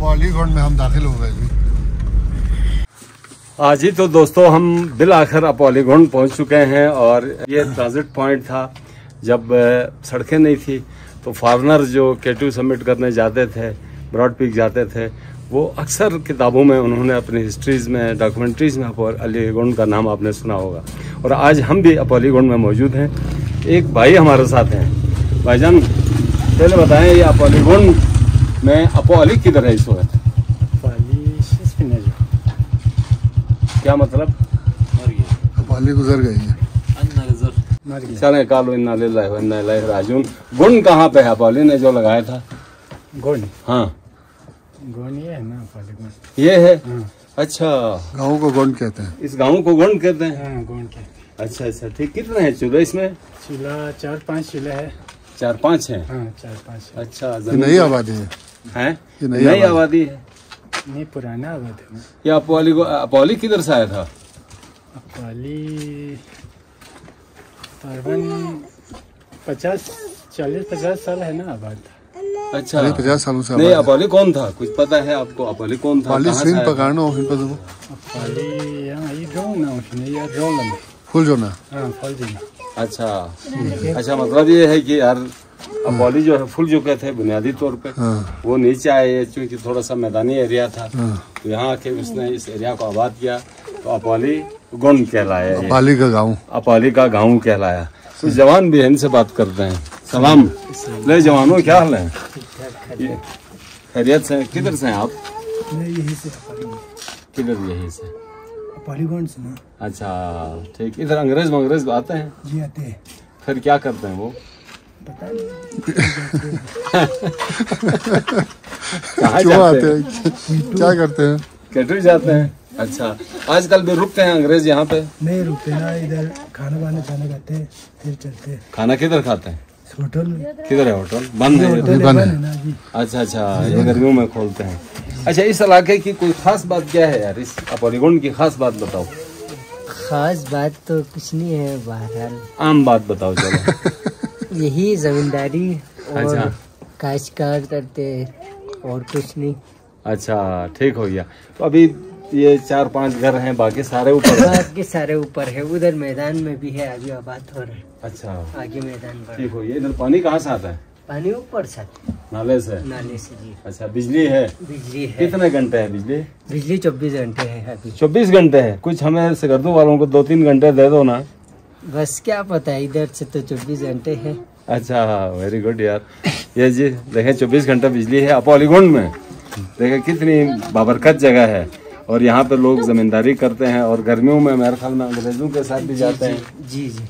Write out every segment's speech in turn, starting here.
Polygon में हम दाखिल हो गए जी। आज ही तो दोस्तों हम बिल आखिर पॉलीगोन पहुंच चुके हैं और ये ट्रांजिट पॉइंट था। जब सड़कें नहीं थी तो फॉरेनर जो K2 समिट करने जाते थे, ब्रॉड पीक जाते थे, वो अक्सर किताबों में उन्होंने अपनी हिस्ट्रीज़ में, डॉक्यूमेंट्रीज़ में पॉलीगोन का नाम आपने सुना होगा। और आज हम भी पॉलीगोन में मौजूद हैं। एक भाई हमारे साथ हैं। भाईजान पहले बताएं, ये पॉलीगोन में अपोली किधर है इस वक्त? क्या मतलब? अपोली गुजर गई है। चले कालो इन्ना लिल्लाहि व इन्ना इलैहि राजिऊन। गुण कहाँ पे है अपोली ने जो लगाया था? गुण? हाँ, गुण ये है ना, पॉलीगोन ये है। अच्छा, गाँव को गोंड कहते हैं। इस गाँव को गुण कहते हैं। हाँ, गुण कहते हैं। अच्छा अच्छा, ठीक। कितने हैं चूल्हे इसमें? चूल्हा 4-5 चूल्हे है। 4-5 हैं। हाँ, 4-5 है। अच्छा, ये नई आबादी है। हैं? ये नई आबादी है। नहीं, पुराना आबाद है। ये अपोली किधर से आया था? अपोली तकरीबन 40-50 साल है ना आबाद। अच्छा, 50 सालों से। नहीं, अपोली कौन था? कुछ पता है आपको? अपोली कौन था? अपोली सिंह पकानो हिन पर अपोली यहाँ ये गाँव ना उसने या रोल में फुल जो ना। हाँ, फल देना। अच्छा अच्छा, मतलब ये है कि यार अपोली जो है फुल चुके थे बुनियादी तौर पे। वो नीचे आए क्योंकि थोड़ा सा मैदानी एरिया था, तो यहाँ आके उसने इस एरिया को आबाद किया, तो अपोली गुण कहलाया। अपोली का गाँव, अपोली का गाँव कहलाया। कुछ जवान भी है, इनसे बात करते हैं। सलाम ले जवानों, क्या हाल है? खैरियत से? किधर से हैं आप? यही से किधर? यही से पॉलीगोन से ना। अच्छा ठीक। इधर अंग्रेज आते हैं? जी आते हैं। फिर क्या करते हैं वो? पता नहीं कहाँ क्यों आते जाते हैं, क्या करते हैं? K2 जाते हैं। अच्छा, आजकल भी रुकते हैं अंग्रेज यहाँ पे? नहीं रुकते ना, इधर खाना खाते हैं फिर चलते हैं। खाना किधर खाते हैं? होटल में। किधर है होटल? बंद है? बंद है ना जी। अच्छा अच्छा, ये गर्मियों में खोलते हैं। अच्छा, इस इलाके की कोई खास बात क्या है यार? इस पॉलीगोन की खास बात बताओ। खास बात तो कुछ नहीं है, बहरहाल आम बात बताओ चलो। यही जमींदारी और अच्छा, काश्तकार करते और कुछ नहीं। अच्छा ठीक हो गया। तो अभी ये 4-5 घर हैं, बाकी सारे ऊपर हैं? बाकी सारे ऊपर है, उधर मैदान में भी है, आगे आबाद हो रहा है। अच्छा, आगे मैदान पर ठीक हो गया। इधर पानी कहाँ से आता है? पानी ऊपर से नाले से? नाले से जी। अच्छा, बिजली है? बिजली है। कितने घंटे है बिजली? बिजली 24 घंटे है अभी। 24 घंटे है? कुछ हमें सिगरदू वालों को 2-3 घंटे दे दो ना। बस क्या पता है, इधर से तो 24 घंटे है। अच्छा, वेरी गुड यार। ये जी देखें, 24 घंटा बिजली है पॉलीगोन में। देखें कितनी बाबरकत जगह है, और यहाँ पे लोग जमींदारी करते हैं, और गर्मियों में मेरे ख्याल में अंग्रेजों के साथ भी जाते हैं। जी जी।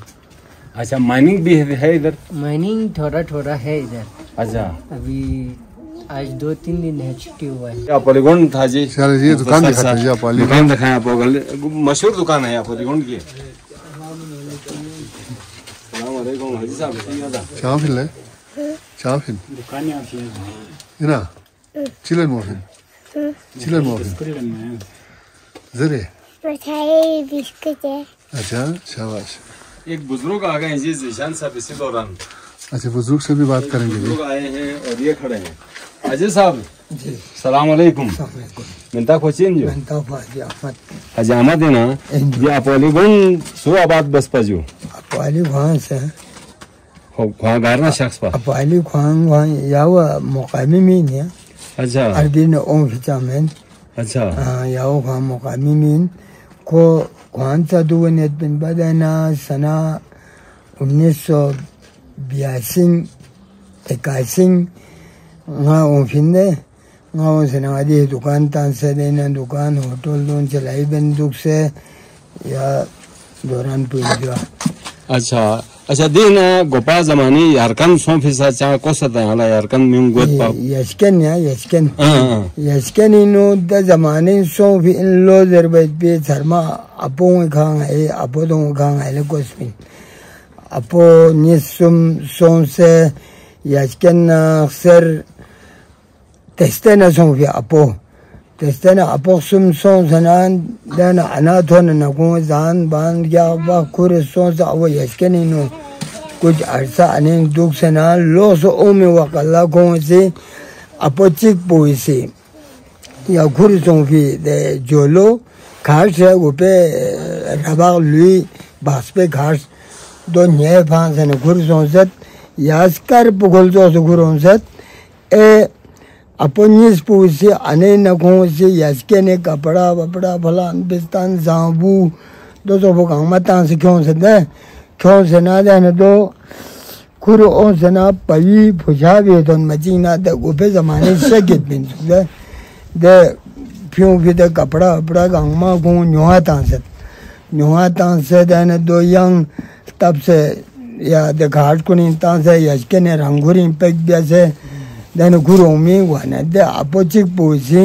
अच्छा, माइनिंग भी है इधर? माइनिंग थोड़ा है इधर। अच्छा, अभी आज 2-3 दिन है, छुट्टी हुआ है। क्या पॉलीगोन था जी? चलो जी, दुकान दिखाते हैं जी। अपोली दुकान दिखाएं आपको, मशहूर दुकान है पॉलीगोन की। सलामुअलैकुम हाजी साहब। चाफिन ले, चाफिन दुकान यहाँ पे है ना। चिलन मोफिन, चिलन मोफिन जरे। बिस्कुट है। अच्छा, शाबाश। एक बुजुर्ग आ गए हैं जी, जीशान साहब, इसी दौरान। अच्छा, बुजुर्ग से भी बात करेंगे जी। बुजुर्ग आए हैं और ये खड़े हैं। अजय साहब जी, सलाम अलैकुम। मिलता खोचिन जो हाजी अहमद है ना, ये पॉलीगोन सो आबाद बस पजू अपोली वहाँ से वहाँ गारना शख्स पर अपोली वहाँ याव मुकामी मीन है। अच्छा अरबी ने ओम फिचामेन। अच्छा, याव वहाँ मुकामी मीन को वहाँ सा दुवनियत बिन बदना सना 1982-81 वहाँ ओफिंदे वहाँ से नवादी दुकान तान से देना, दुकान होटल दोन चलाई बंदूक से या दौरान पूजा। अच्छा अच्छा, दिन गोपा जमानी यारकन सो फिसा चा को सता हाला यारकन मिंग गोत पा यशकन या यशकन इनो द जमाने सो भी इन लो जरबत पे धर्मा अपो खांग है, अपो तो खांग है कोस्मिन अपो निसुम सो से यशकन अक्सर टेस्टना सो भी अपो टेस्टना अपो सुम सो सनान दाना अनाथोन नगो जान बांध या बा कुर सो सा वो यशकन इनो कुछ अर्सा अने दुख सना लो सो ओ में वकल्ला को से अपोचिक पोइसे या खुरसों भी दे जोलो घास है वो पे रबा लुई बास पे घास दो न्याय फांस है न खुरसों से यास्कर पुगल जो से खुरों से अपनिस पूछे अने नखों से यास्के ने कपड़ा वपड़ा फलान बिस्तान जांबू दो सौ भुकांग मतां से क्यों से ना दे न दो खुरो से ना पवी फुजा भी तो मचीना दे ऊपर जमाने से कित बिन दे फ्यूं भी दे कपड़ा वपड़ा गांगमा को न्योहा तां से दे न दो यंग तब से या दे घाट को नहीं तां से यास्के ने रंगुरी पेक जैसे दे न खुरो में वाना दे अपोचिक पूछी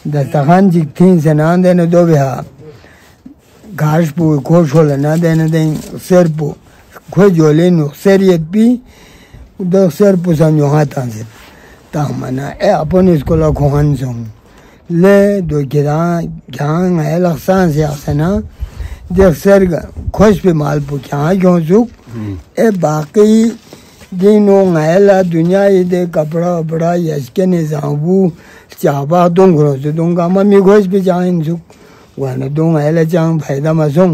दे तखान जिक थी से ना दे न दो बिहा घास पू खोश हो लेना दे न दे सिर पू खोज जोले नो सिर ये पी दो सिर पू समझो हाथां से तामना अपन इसको लखोहन सों ले दो क्या है लखसान से आसना देख सर खुश पे माल पू क्या क्यों सुख बाकी दिनों आयला दुनिया ये दे कपड़ा वपड़ा यशके ने जाबू चाबा दूंगरों से दूंगा मम्मी खुश पे जाएं सुख वाना दूंग आयला चांग फायदा मसों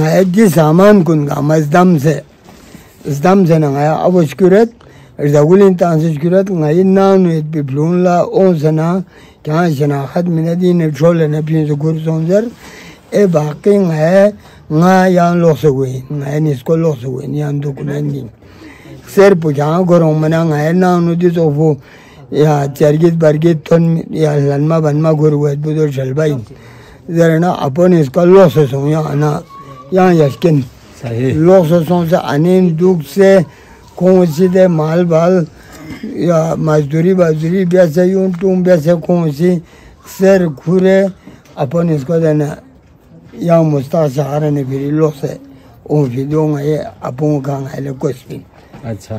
आय जी सामान कुन का मजदम से ना आया अब स्कुरत ज़गुलिन तांसे स्कुरत आय नाम ने बिप्लून ला ओ सना क्या शनाखत मिनदी ने छोले ने पिन से गुर सोंजर बाकी है ना यान लोग से हुए ना इसको लोग से हुए यान तो कुछ सिर पुछा करो मना है ना उन्होंने तो वो या चरगित बरगित थोन या लन्मा बनमा गुरु है बुधो चलबाई जरा ना अपन इसका लोग से सों यहाँ यशकिन लोग से सों से अनेक दुख से कौन सी दे माल बाल या मजदूरी बाजूरी वैसे यूं तुम वैसे कौन सी सिर घूरे अपन इसको देना यहाँ मुस्ता सहारा ने फिर लोग से ओ फिर दूंगा ये अपन का है कुछ भी अच्छा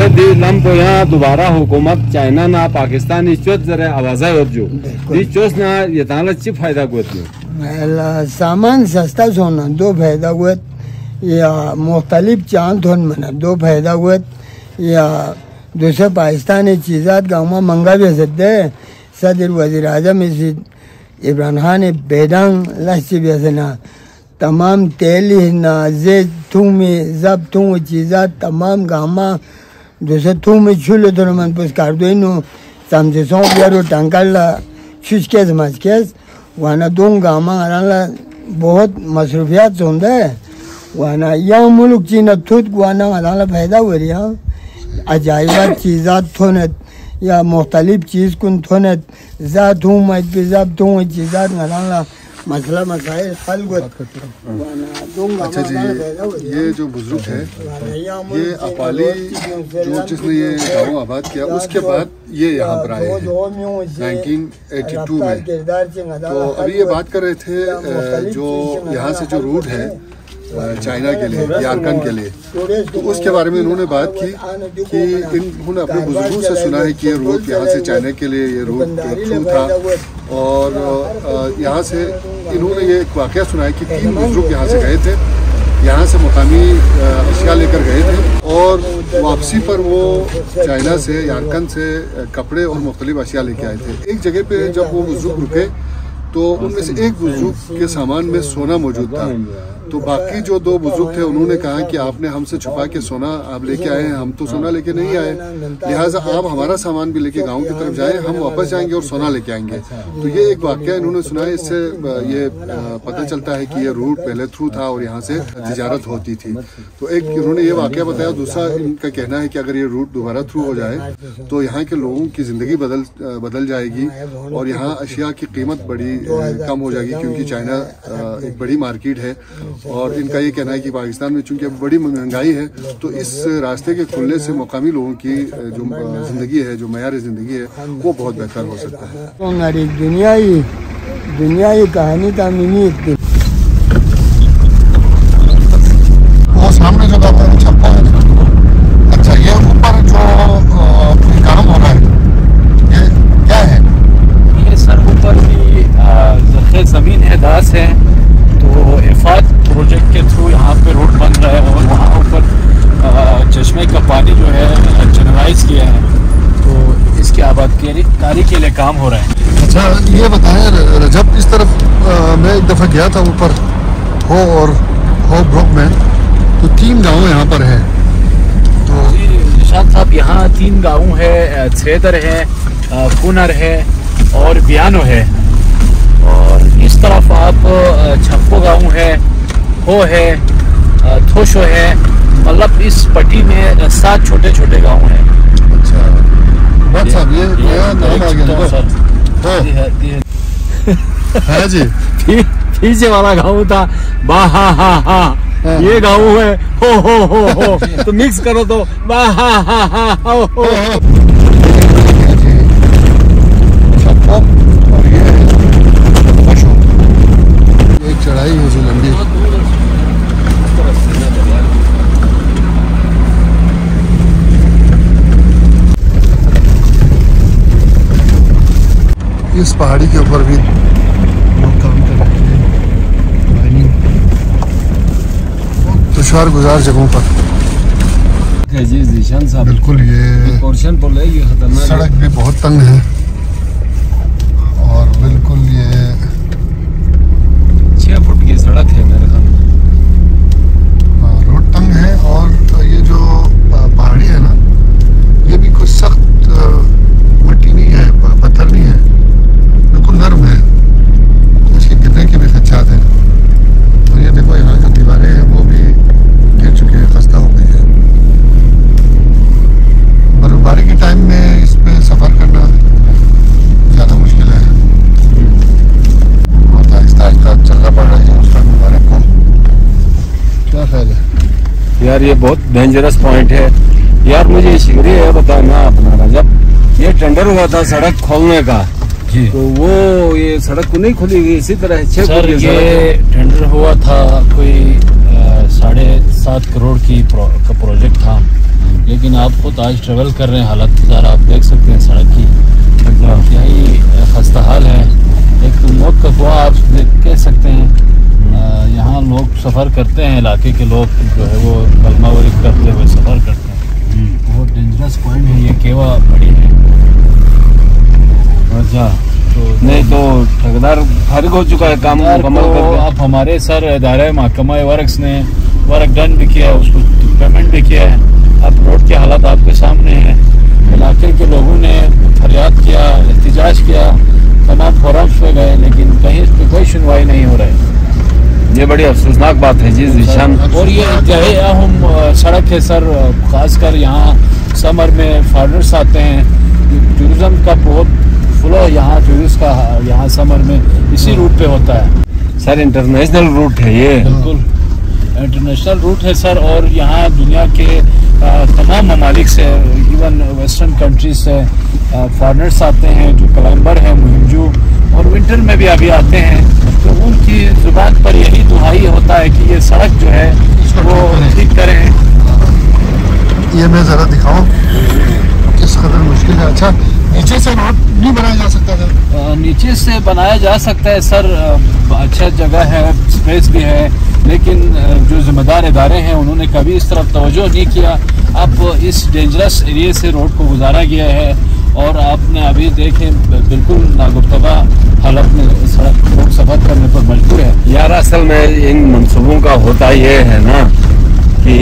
दी लम्बो यहाँ दोबारा हुकूमत चाइना ना पाकिस्तान इचोत जरा आवाज़ है जो इचोस ना ये ताला ची फायदा गुत सामान सस्ता सोना दो फायदा गुत या मुख्तलिफ चांद होन मना दो फायदा गुत या दूसरे पाकिस्तानी चीज़ात गाँव में मंगा भी सकते सदर वज़ीर आज़म इसी इमरान खान ने बेदांग लस्सी भी ना तमाम तेली ना जेट थूमी जब थूम चीज़ात तमाम गामा जैसे थूम छुले तो मन पुस कर दो इन्हों समझे सौ बियारो टंकल ला शुष्केस मस्केस वाना दों गामा आराला बहुत मसरूफियात सोंदे वाना यहाँ मुल्क चीना थुत वाना आराला फायदा हो रही है अजाइबात चीज़ात थोनत या मुख्तलिफ चीज़ कुन थोनत ज़ात हूँ मत पे ज़ात हूँ चीज़ात आराला मसला मसाइल हल अच्छा जी ये जो बुजुर्ग है ये अपाली जो जिसने ये गाँव आबाद किया उसके बाद ये यहाँ पर आए हैं 1982 में तो अभी ये बात कर रहे थे जो यहाँ से जो रूट है चाइना के लिए झारखंड के लिए तो उसके बारे में इन्होंने बात की कि इन्होंने अपने बुजुर्गों से सुना है कि ये रूट यहाँ से चाइना के लिए ये रूट थ्रू था और यहाँ से इन्होंने ये एक वाक़या सुना है कि 3 बुजुर्ग यहाँ से गए थे यहाँ से मुकामी अशिया लेकर गए थे और वापसी पर वो चाइना से झारखंड से कपड़े और मुख्तलिफ अशिया लेके आए थे। एक जगह पे जब वो बुजुर्ग रुके तो उनमें से एक बुजुर्ग के सामान में सोना मौजूद था तो बाकी जो 2 बुजुर्ग थे उन्होंने कहा कि आपने हमसे छुपा के सोना आप लेके आए हैं, हम तो सोना लेके नहीं आए, लिहाजा आप हमारा सामान भी लेके गांव की तरफ जाएं, हम वापस जाएंगे और सोना लेके आएंगे। तो ये एक वाकया इन्होंने सुना है, इससे ये पता चलता है कि ये रूट पहले थ्रू था और यहाँ से तिजारत होती थी। तो एक इन्होंने ये वाकया बताया। दूसरा इनका कहना है कि अगर ये रूट दोबारा थ्रू हो जाए तो यहाँ के लोगों की ज़िंदगी बदल जाएगी और यहाँ अशिया की कीमत बड़ी कम हो जाएगी क्योंकि चाइना एक बड़ी मार्केट है और इनका ये कहना है कि पाकिस्तान में चूंकि अब बड़ी महंगाई है तो इस रास्ते के खुलने से मुकामी लोगों की जो ज़िंदगी है, जो मयार ज़िंदगी है, वो बहुत बेहतर हो सकता है। दुनिया की कहानी का मिनी वो सामने जो था वो छप्पा है। अच्छा ये ऊपर जो काम हो रहा है ये क्या है? ये सर ऊपर की ज़मीन है, दास है, तो इफाद प्रोजेक्ट के थ्रू यहाँ पे रोड बन रहा है और वहाँ ऊपर चश्मे का पानी जो है कारी के लिए काम हो रहा है। अच्छा ये बताएं रजब, इस तरफ मैं एक दफ़ा गया था ऊपर हो और हो ब्लॉक में, तो 3 गांव यहाँ पर है। तो निशांत साहब यहाँ 3 गाँव है, छेदर है, कुनर है और बियानो है। और इस तरफ आप छप्पो गाँव है, हो है, थोशो है, मतलब इस पट्टी में 7 छोटे छोटे गाँव हैं। अच्छा बहुत साहब ये नया नाम आ गया है जी। पीछे वाला गाँव था बा हा हा हा, ये गाँव है हो तो मिक्स करो तो बा हा हा हा हो। और ये एक चढ़ाई है जो लंबी, इस पहाड़ी के ऊपर भी लोग काम कर रहे हैं, माइनिंग दुश्वार गुजार जगहों पर। जी जीशान साहब बिल्कुल ये पोर्शन बोले ये खतरनाक सड़क भी बहुत तंग है और बिल्कुल ये 6 फुट की सड़क है मेरे ख्याल में। हाँ, रोड तंग है। और ये जो पहाड़ी है ना, ये भी कुछ सख्त मट्टी नहीं है, पत्थर नहीं है, बिल्कुल नर्म है, इसके गिरने के भी खदशात हैं। और ये देखो यहाँ जो दीवारें हैं वो भी गिर चुके हैं, खस्ता हो गई है। बर्फबारी के टाइम में इस पे सफ़र करना ज़्यादा मुश्किल है, बहुत आहिस्ता आहिस्ता चलना पड़ रहा है उसका मुबारक को। क्या ख्याल है यार? ये बहुत डेंजरस पॉइंट है यार। मुझे शिकरी है बताना अपना, जब ये टेंडर हुआ था सड़क खोलने का तो वो ये सड़क को नहीं खुली गई इसी तरह 6 फुट की ये टेंडर हुआ था, कोई 7.5 करोड़ का प्रोजेक्ट था। लेकिन आप खुद आज ट्रेवल कर रहे हैं, हालत ज़रा आप देख सकते हैं सड़क की, यही खस्ता हाल है। एक तो मौत का कुआं आप कह सकते हैं। यहाँ लोग सफ़र करते हैं, इलाके के लोग जो है वो कलमा वरीक करते हुए सफ़र करते हैं। बहुत डेंजरस पॉइंट है ये, केवा बड़ी है। अच्छा तो नहीं तो ठेकेदार फारिग हो चुका है, काम मुकम्मल कर दिया। आप हमारे सर इदारे महकमा वर्क्स ने वर्क डन भी किया है, उसको पेमेंट भी किया है। अब रोड की हालत आपके सामने है। इलाके के लोगों ने फरियाद किया, एहतजाज किया, तमाम फोरम्स पे गए, लेकिन कहीं इस पर कोई सुनवाई नहीं हो रहा है। ये बड़ी अफसोसनाक बात है जी जीशान। और ये इंतहाई अहम सड़क है सर, खासकर यहाँ समर में फॉरेनर्स आते हैं, टूरिज्म का बहुत फ्लो यहाँ टूरिस्ट का यहाँ समर में इसी रूट पे होता है सर। इंटरनेशनल रूट है ये, बिल्कुल इंटरनेशनल रूट है सर। और यहाँ दुनिया के तमाम ममालिक से, इवन वेस्टर्न कंट्रीज से फॉरेनर्स आते हैं जो क्लाइंबर हैं, मुहिमजू, और विंटर में भी अभी आते हैं। तो उनकी जुबान पर यही दुहाई होता है कि ये सड़क जो है वो ठीक करें। ये मैं ज़रा दिखाऊं किस कदर मुश्किल है। अच्छा नीचे से रोड नहीं बनाया जा सकता था? नीचे से बनाया जा सकता है सर, अच्छा जगह है, स्पेस भी है, लेकिन जो जिम्मेदार इदारे हैं उन्होंने कभी इस तरफ तवज्जो नहीं किया। अब इस डेंजरस एरिया से रोड को गुजारा गया है और आपने अभी देखे बिल्कुल नागुफ्तगा हालत में सड़क लोग सफर करने पर मजबूर है। यार असल में इन मनसूबों का होता ये है ना कि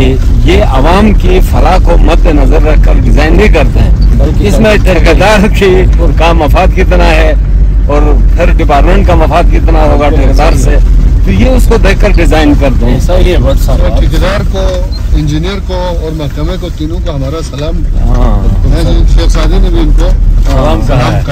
ये आवाम की फलाह को मद्देनजर रखकर डिजाइन नहीं करते हैं, बल्कि इसमें ठेकेदार की का मफाद कितना है और फिर डिपार्टमेंट का मफाद कितना होगा ठेकेदार से, तो ये उसको देखकर डिजाइन करते हैं। सही है, बहुत सारा ठेकेदार को, इंजीनियर को और महकमे को, तीनों को हमारा सलाम। हाँ शेख सादी ने भी इनको सलाम कहा है।